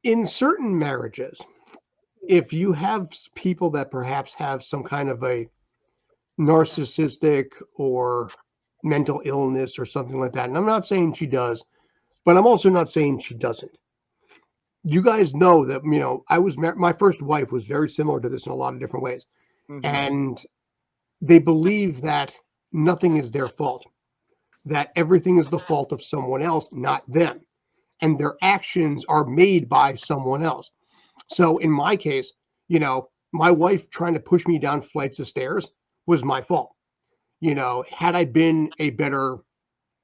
In certain marriages, if you have people that perhaps have some kind of a narcissistic or mental illness or something like that, and I'm not saying she does, but I'm also not saying she doesn't. You guys know that, I was my first wife was very similar to this in a lot of different ways. Mm-hmm. And they believe that nothing is their fault, that everything is the fault of someone else, not them. And their actions are made by someone else. So in my case, my wife trying to push me down flights of stairs was my fault. Had I been a better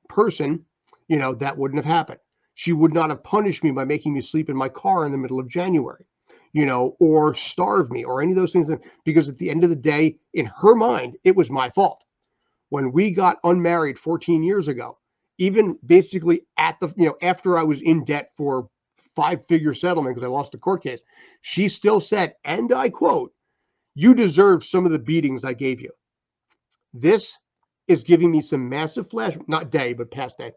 person, that wouldn't have happened. She would not have punished me by making me sleep in my car in the middle of January, or starve me or any of those things. Because at the end of the day, in her mind, it was my fault. When we got unmarried 14 years ago, even basically after I was in debt for 5-figure settlement because I lost a court case, she still said, and I quote, "You deserve some of the beatings I gave you." This is giving me some massive not day, but past day,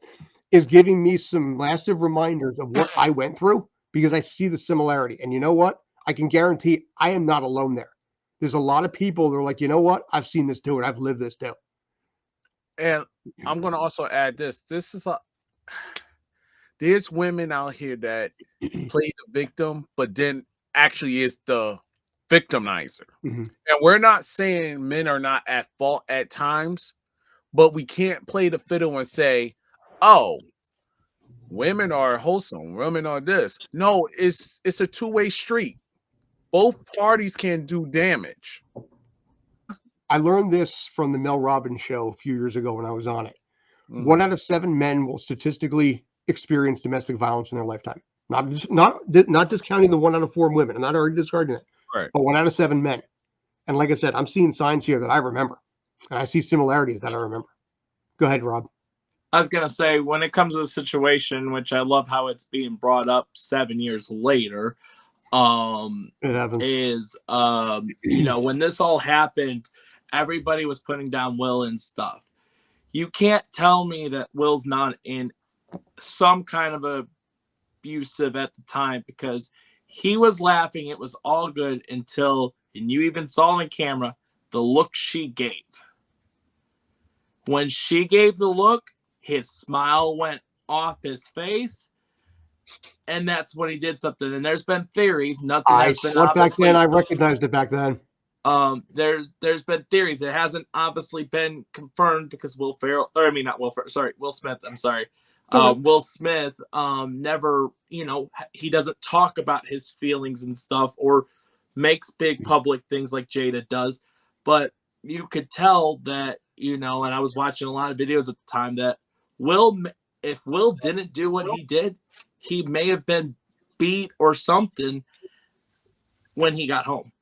is giving me some massive reminders of what I went through because I see the similarity. And you know what? I can guarantee I am not alone there. There's a lot of people that are like, you know what? I've seen this too, and I've lived this too. And I'm gonna also add this. There's women out here that play the victim, but then actually is the victimizer. Mhm. And we're not saying men are not at fault at times, but we can't play the fiddle and say, "Oh, women are wholesome, women are this." No, it's a two-way street. Both parties can do damage. I learned this from the Mel Robbins show a few years ago when I was on it. One Mhm. out of 7 men will statistically experience domestic violence in their lifetime. Not discounting the 1 out of 4 women. I'm not already discarding it, Right. but 1 out of 7 men. And like I said, I'm seeing signs here that I remember, and I see similarities that I remember. Go ahead, Rob. I was gonna say, when it comes to the situation, which I love how it's being brought up 7 years later, um, It happens. is when this all happened, everybody was putting down Will and stuff. You can't tell me that Will's not in some kind of abusive at the time, because he was laughing. It was all good until, and you even saw on camera, the look she gave. When she gave the look, his smile went off his face, and that's when he did something. And there's been theories, nothing I has been saw it back then. obviously. I recognized it back then. There's been theories. It hasn't obviously been confirmed because Will Smith. I'm sorry. Okay. Will Smith never, he doesn't talk about his feelings and stuff, or makes big public things like Jada does. But you could tell that, and I was watching a lot of videos at the time, that if Will didn't do what he did, he may have been beat or something when he got home.